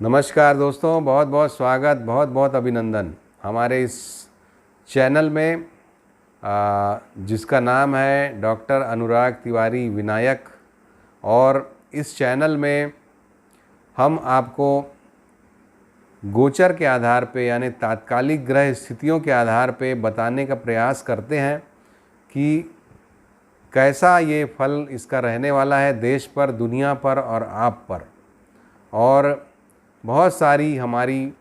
नमस्कार दोस्तों, बहुत बहुत स्वागत, बहुत बहुत अभिनंदन हमारे इस चैनल में जिसका नाम है डॉक्टर अनुराग तिवारी विनायक। और इस चैनल में हम आपको गोचर के आधार पे यानी तात्कालिक ग्रह स्थितियों के आधार पे बताने का प्रयास करते हैं कि कैसा ये फल इसका रहने वाला है देश पर, दुनिया पर और आप पर। और बहुत सारी हमारी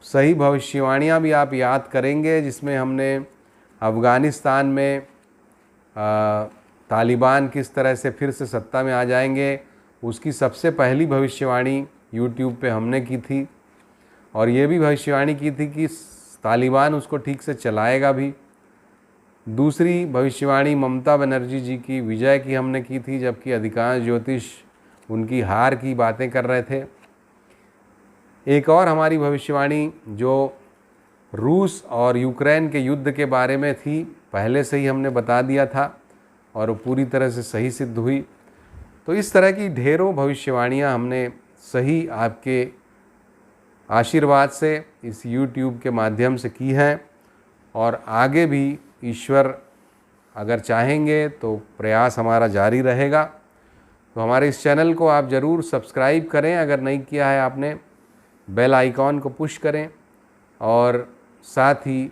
सही भविष्यवाणियाँ भी आप याद करेंगे, जिसमें हमने अफ़गानिस्तान में तालिबान किस तरह से फिर से सत्ता में आ जाएंगे, उसकी सबसे पहली भविष्यवाणी यूट्यूब पे हमने की थी। और ये भी भविष्यवाणी की थी कि तालिबान उसको ठीक से चलाएगा भी। दूसरी भविष्यवाणी ममता बनर्जी जी की विजय की हमने की थी, जबकि अधिकांश ज्योतिष उनकी हार की बातें कर रहे थे। एक और हमारी भविष्यवाणी जो रूस और यूक्रेन के युद्ध के बारे में थी, पहले से ही हमने बता दिया था और वो पूरी तरह से सही सिद्ध हुई। तो इस तरह की ढेरों भविष्यवाणियाँ हमने सही आपके आशीर्वाद से इस YouTube के माध्यम से की हैं, और आगे भी ईश्वर अगर चाहेंगे तो प्रयास हमारा जारी रहेगा। तो हमारे इस चैनल को आप ज़रूर सब्सक्राइब करें, अगर नहीं किया है आपने, बेल आइकॉन को पुश करें, और साथ ही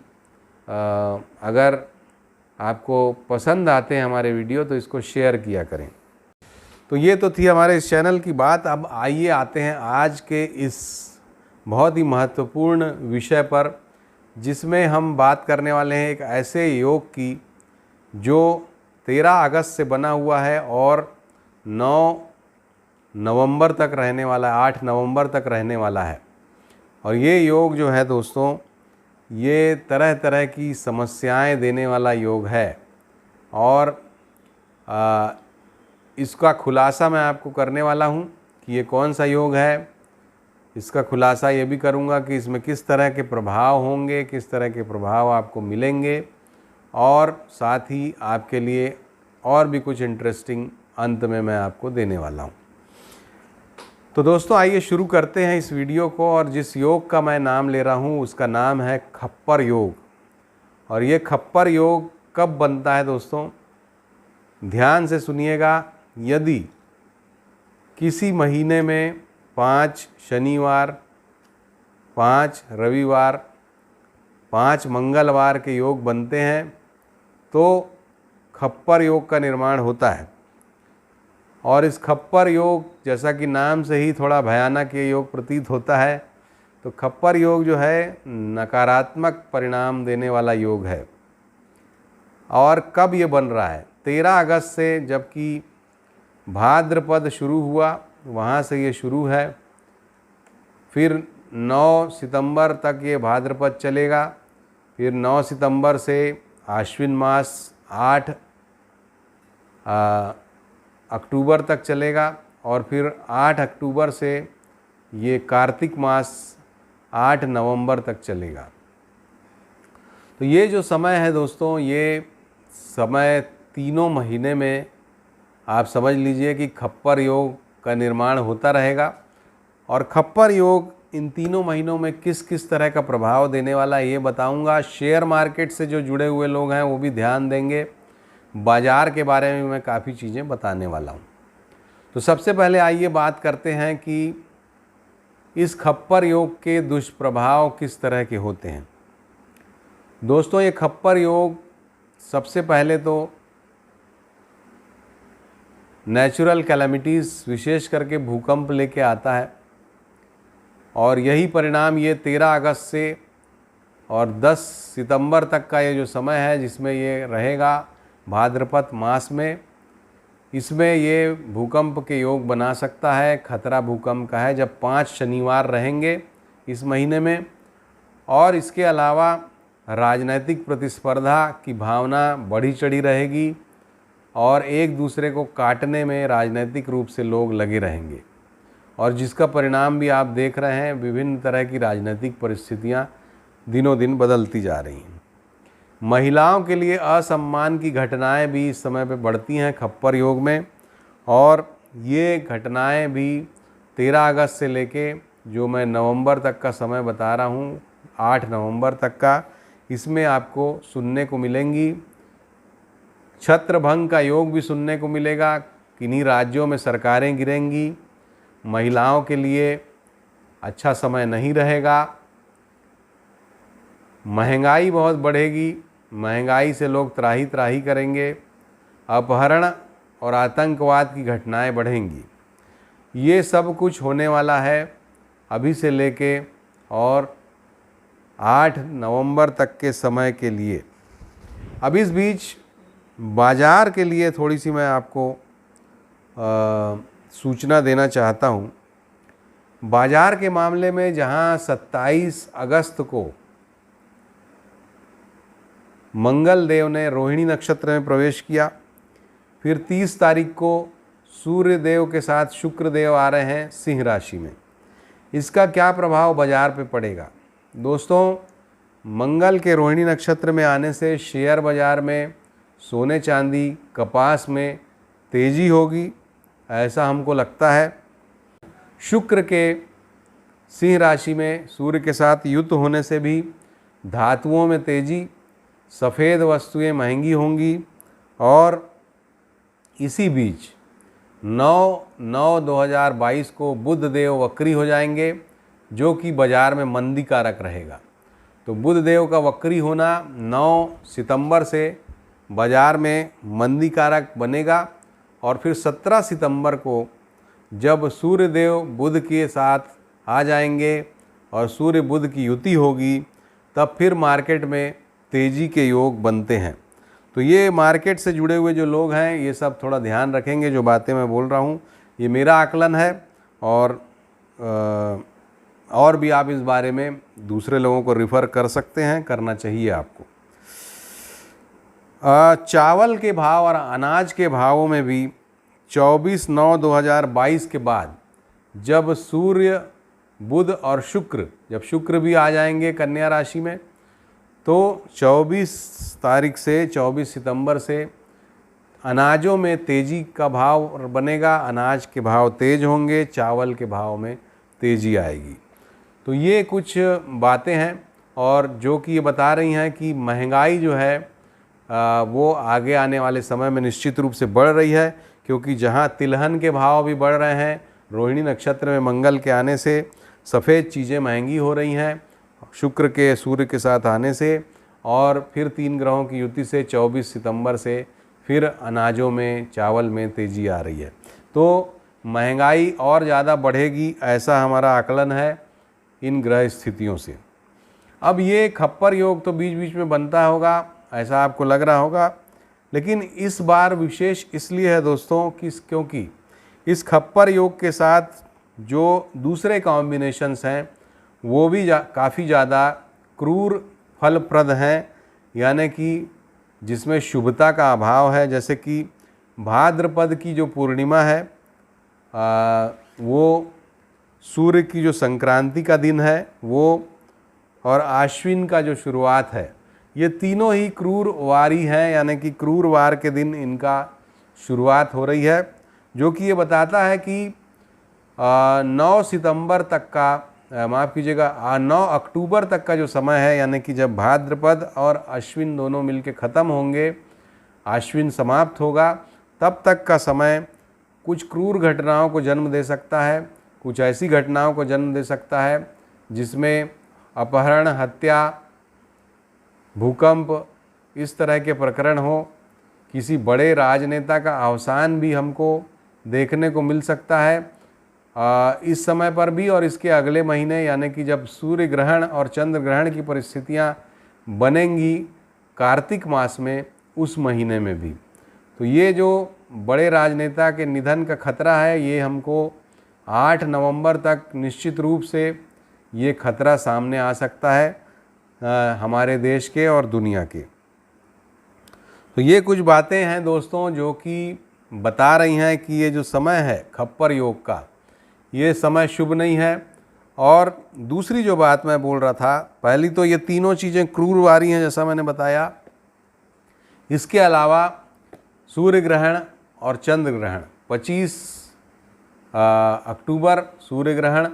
अगर आपको पसंद आते हैं हमारे वीडियो तो इसको शेयर किया करें। तो ये तो थी हमारे इस चैनल की बात। अब आइए आते हैं आज के इस बहुत ही महत्वपूर्ण विषय पर, जिसमें हम बात करने वाले हैं एक ऐसे योग की जो 13 अगस्त से बना हुआ है और 9 नवंबर तक रहने वाला है, 8 नवंबर तक रहने वाला है। और ये योग जो है दोस्तों, ये तरह तरह की समस्याएं देने वाला योग है। और इसका खुलासा मैं आपको करने वाला हूँ कि ये कौन सा योग है। इसका खुलासा ये भी करूँगा कि इसमें किस तरह के प्रभाव होंगे, किस तरह के प्रभाव आपको मिलेंगे, और साथ ही आपके लिए और भी कुछ इंटरेस्टिंग अंत में मैं आपको देने वाला हूँ। तो दोस्तों आइए शुरू करते हैं इस वीडियो को। और जिस योग का मैं नाम ले रहा हूँ उसका नाम है खप्पर योग। और ये खप्पर योग कब बनता है दोस्तों, ध्यान से सुनिएगा। यदि किसी महीने में 5 शनिवार, 5 रविवार, 5 मंगलवार के योग बनते हैं तो खप्पर योग का निर्माण होता है। और इस खप्पर योग, जैसा कि नाम से ही थोड़ा भयानक ये योग प्रतीत होता है, तो खप्पर योग जो है नकारात्मक परिणाम देने वाला योग है। और कब ये बन रहा है, 13 अगस्त से, जबकि भाद्रपद शुरू हुआ वहाँ से ये शुरू है। फिर 9 सितंबर तक ये भाद्रपद चलेगा। फिर 9 सितंबर से आश्विन मास 8 अक्टूबर तक चलेगा। और फिर 8 अक्टूबर से ये कार्तिक मास 8 नवंबर तक चलेगा। तो ये जो समय है दोस्तों, ये समय तीनों महीने में आप समझ लीजिए कि खप्पर योग का निर्माण होता रहेगा। और खप्पर योग इन तीनों महीनों में किस किस तरह का प्रभाव देने वाला है ये बताऊंगा। शेयर मार्केट से जो जुड़े हुए लोग हैं वो भी ध्यान देंगे। बाज़ार के बारे में मैं काफ़ी चीज़ें बताने वाला हूँ। तो सबसे पहले आइए बात करते हैं कि इस खप्पर योग के दुष्प्रभाव किस तरह के होते हैं। दोस्तों ये खप्पर योग सबसे पहले तो नेचुरल कैलेमिटीज़, विशेष करके भूकंप लेके आता है। और यही परिणाम ये 13 अगस्त से और 10 सितंबर तक का ये जो समय है जिसमें ये रहेगा भाद्रपद मास में, इसमें ये भूकंप के योग बना सकता है। खतरा भूकंप का है जब 5 शनिवार रहेंगे इस महीने में। और इसके अलावा राजनीतिक प्रतिस्पर्धा की भावना बढ़ी चढ़ी रहेगी और एक दूसरे को काटने में राजनीतिक रूप से लोग लगे रहेंगे। और जिसका परिणाम भी आप देख रहे हैं, विभिन्न तरह की राजनीतिक परिस्थितियां दिनों दिन बदलती जा रही हैं। महिलाओं के लिए असम्मान की घटनाएं भी इस समय पे बढ़ती हैं खप्पर योग में। और ये घटनाएं भी 13 अगस्त से लेके जो मैं नवंबर तक का समय बता रहा हूँ, 8 नवंबर तक का, इसमें आपको सुनने को मिलेंगी। छत्रभंग का योग भी सुनने को मिलेगा। किन्हीं राज्यों में सरकारें गिरेंगी। महिलाओं के लिए अच्छा समय नहीं रहेगा। महंगाई बहुत बढ़ेगी। महंगाई से लोग त्राही त्राही करेंगे। अपहरण और आतंकवाद की घटनाएं बढ़ेंगी। ये सब कुछ होने वाला है अभी से लेके और 8 नवंबर तक के समय के लिए। अब इस बीच बाज़ार के लिए थोड़ी सी मैं आपको सूचना देना चाहता हूँ। बाज़ार के मामले में जहाँ 27 अगस्त को मंगल देव ने रोहिणी नक्षत्र में प्रवेश किया, फिर 30 तारीख को सूर्य देव के साथ शुक्र देव आ रहे हैं सिंह राशि में। इसका क्या प्रभाव बाज़ार पे पड़ेगा? दोस्तों, मंगल के रोहिणी नक्षत्र में आने से शेयर बाज़ार में, सोने चांदी, कपास में तेज़ी होगी, ऐसा हमको लगता है। शुक्र के सिंह राशि में सूर्य के साथ युद्ध होने से भी धातुओं में तेज़ी, सफ़ेद वस्तुएं महंगी होंगी। और इसी बीच 9/9/2022 को बुध देव वक्री हो जाएंगे, जो कि बाज़ार में मंदी कारक रहेगा। तो बुध देव का वक्री होना 9 सितंबर से बाज़ार में मंदी कारक बनेगा। और फिर 17 सितंबर को जब सूर्य देव बुध के साथ आ जाएंगे और सूर्य बुध की युति होगी, तब फिर मार्केट में तेज़ी के योग बनते हैं। तो ये मार्केट से जुड़े हुए जो लोग हैं, ये सब थोड़ा ध्यान रखेंगे। जो बातें मैं बोल रहा हूँ ये मेरा आकलन है, और भी आप इस बारे में दूसरे लोगों को रिफ़र कर सकते हैं, करना चाहिए आपको। चावल के भाव और अनाज के भावों में भी 24/9/2022 के बाद जब सूर्य, बुध और शुक्र, जब शुक्र भी आ जाएंगे कन्या राशि में, तो 24 तारीख से 24 सितंबर से अनाजों में तेज़ी का भाव बनेगा। अनाज के भाव तेज़ होंगे, चावल के भाव में तेज़ी आएगी। तो ये कुछ बातें हैं और जो कि ये बता रही हैं कि महंगाई जो है वो आगे आने वाले समय में निश्चित रूप से बढ़ रही है, क्योंकि जहाँ तिलहन के भाव भी बढ़ रहे हैं, रोहिणी नक्षत्र में मंगल के आने से सफ़ेद चीज़ें महंगी हो रही हैं, शुक्र के सूर्य के साथ आने से, और फिर 3 ग्रहों की युति से 24 सितंबर से फिर अनाजों में, चावल में तेज़ी आ रही है। तो महंगाई और ज़्यादा बढ़ेगी, ऐसा हमारा आकलन है इन ग्रह स्थितियों से। अब ये खप्पर योग तो बीच बीच में बनता होगा, ऐसा आपको लग रहा होगा, लेकिन इस बार विशेष इसलिए है दोस्तों कि क्योंकि इस खप्पर योग के साथ जो दूसरे कॉम्बिनेशंस हैं वो भी काफ़ी ज़्यादा क्रूर फलप्रद हैं, यानी कि जिसमें शुभता का अभाव है। जैसे कि भाद्रपद की जो पूर्णिमा है वो सूर्य की जो संक्रांति का दिन है वो, और आश्विन का जो शुरुआत है, ये तीनों ही क्रूर वारी हैं, यानी कि क्रूर वार के दिन इनका शुरुआत हो रही है, जो कि ये बताता है कि 9 सितंबर तक का, माफ़ कीजिएगा, 9 अक्टूबर तक का जो समय है, यानी कि जब भाद्रपद और अश्विन दोनों मिलके ख़त्म होंगे, आश्विन समाप्त होगा, तब तक का समय कुछ क्रूर घटनाओं को जन्म दे सकता है। कुछ ऐसी घटनाओं को जन्म दे सकता है जिसमें अपहरण, हत्या, भूकंप, इस तरह के प्रकरण हो। किसी बड़े राजनेता का अवसान भी हमको देखने को मिल सकता है इस समय पर भी, और इसके अगले महीने, यानी कि जब सूर्य ग्रहण और चंद्र ग्रहण की परिस्थितियां बनेंगी कार्तिक मास में, उस महीने में भी। तो ये जो बड़े राजनेता के निधन का खतरा है, ये हमको 8 नवंबर तक निश्चित रूप से ये खतरा सामने आ सकता है हमारे देश के और दुनिया के। तो ये कुछ बातें हैं दोस्तों जो कि बता रही हैं कि ये जो समय है खप्पर योग का, ये समय शुभ नहीं है। और दूसरी जो बात मैं बोल रहा था, पहली तो ये तीनों चीज़ें क्रूरवारी हैं जैसा मैंने बताया। इसके अलावा सूर्य ग्रहण और चंद्र ग्रहण, 25 अक्टूबर सूर्य ग्रहण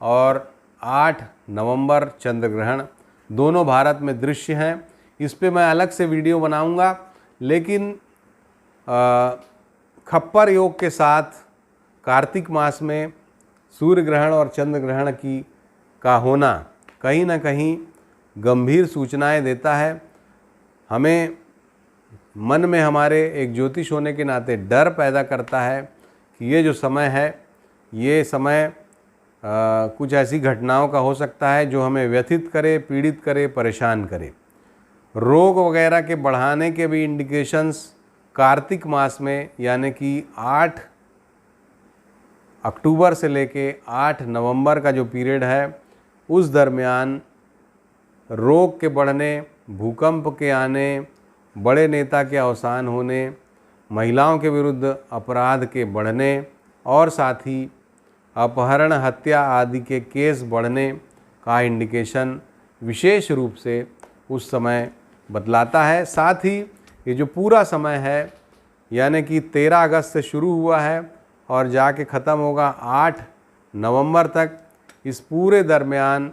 और 8 नवंबर चंद्र ग्रहण दोनों भारत में दृश्य हैं। इस पे मैं अलग से वीडियो बनाऊंगा, लेकिन खप्पर योग के साथ कार्तिक मास में सूर्य ग्रहण और चंद्र ग्रहण का होना कहीं ना कहीं गंभीर सूचनाएं देता है। हमें मन में हमारे एक ज्योतिष होने के नाते डर पैदा करता है कि ये जो समय है, ये समय कुछ ऐसी घटनाओं का हो सकता है जो हमें व्यथित करे, पीड़ित करे, परेशान करे। रोग वगैरह के बढ़ाने के भी इंडिकेशंस कार्तिक मास में, यानी कि 8 अक्टूबर से लेके 8 नवंबर का जो पीरियड है, उस दरमियान रोग के बढ़ने, भूकंप के आने, बड़े नेता के अवसान होने, महिलाओं के विरुद्ध अपराध के बढ़ने और साथ ही अपहरण, हत्या आदि के केस बढ़ने का इंडिकेशन विशेष रूप से उस समय बतलाता है। साथ ही ये जो पूरा समय है, यानी कि 13 अगस्त से शुरू हुआ है और जाके ख़त्म होगा 8 नवंबर तक, इस पूरे दरमियान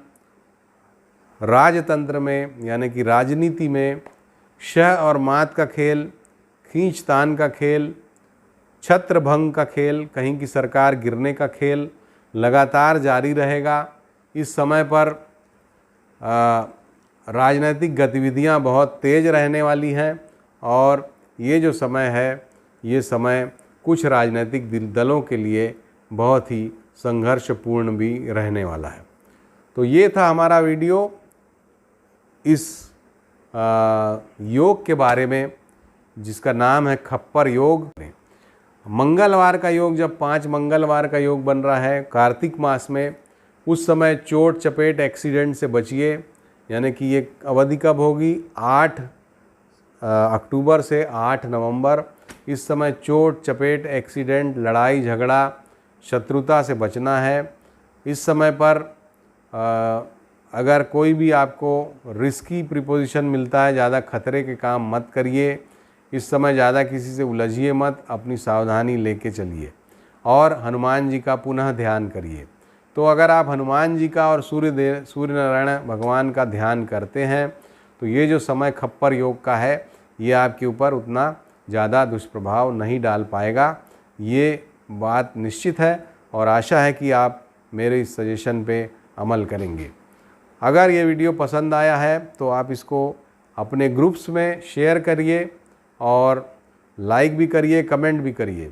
राजतंत्र में, यानी कि राजनीति में शह और मात का खेल, खींचतान का खेल, छत्रभंग का खेल, कहीं की सरकार गिरने का खेल लगातार जारी रहेगा। इस समय पर राजनीतिक गतिविधियां बहुत तेज़ रहने वाली हैं और ये जो समय है, ये समय कुछ राजनीतिक दलों के लिए बहुत ही संघर्षपूर्ण भी रहने वाला है। तो ये था हमारा वीडियो इस योग के बारे में, जिसका नाम है खप्पर योग। मंगलवार का योग, जब 5 मंगलवार का योग बन रहा है कार्तिक मास में, उस समय चोट चपेट एक्सीडेंट से बचिए। यानी कि ये अवधि कब होगी? 8 अक्टूबर से 8 नवंबर। इस समय चोट चपेट, एक्सीडेंट, लड़ाई झगड़ा, शत्रुता से बचना है। इस समय पर अगर कोई भी आपको रिस्की प्रीपोजिशन मिलता है, ज़्यादा खतरे के काम मत करिए। इस समय ज़्यादा किसी से उलझिए मत, अपनी सावधानी लेके चलिए और हनुमान जी का पुनः ध्यान करिए। तो अगर आप हनुमान जी का और सूर्य नारायण भगवान का ध्यान करते हैं तो ये जो समय खप्पर योग का है, ये आपके ऊपर उतना ज़्यादा दुष्प्रभाव नहीं डाल पाएगा। ये बात निश्चित है और आशा है कि आप मेरे इस सजेशन पे अमल करेंगे। अगर ये वीडियो पसंद आया है तो आप इसको अपने ग्रुप्स में शेयर करिए और लाइक भी करिए, कमेंट भी करिए।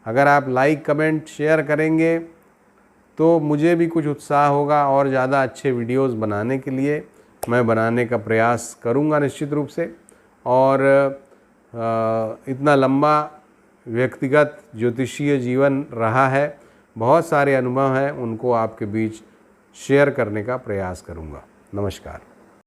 अगर आप लाइक, कमेंट, शेयर करेंगे तो मुझे भी कुछ उत्साह होगा और ज़्यादा अच्छे वीडियोस बनाने के लिए मैं बनाने का प्रयास करूंगा निश्चित रूप से। और इतना लंबा व्यक्तिगत ज्योतिषीय जीवन रहा है, बहुत सारे अनुभव हैं, उनको आपके बीच शेयर करने का प्रयास करूंगा। नमस्कार।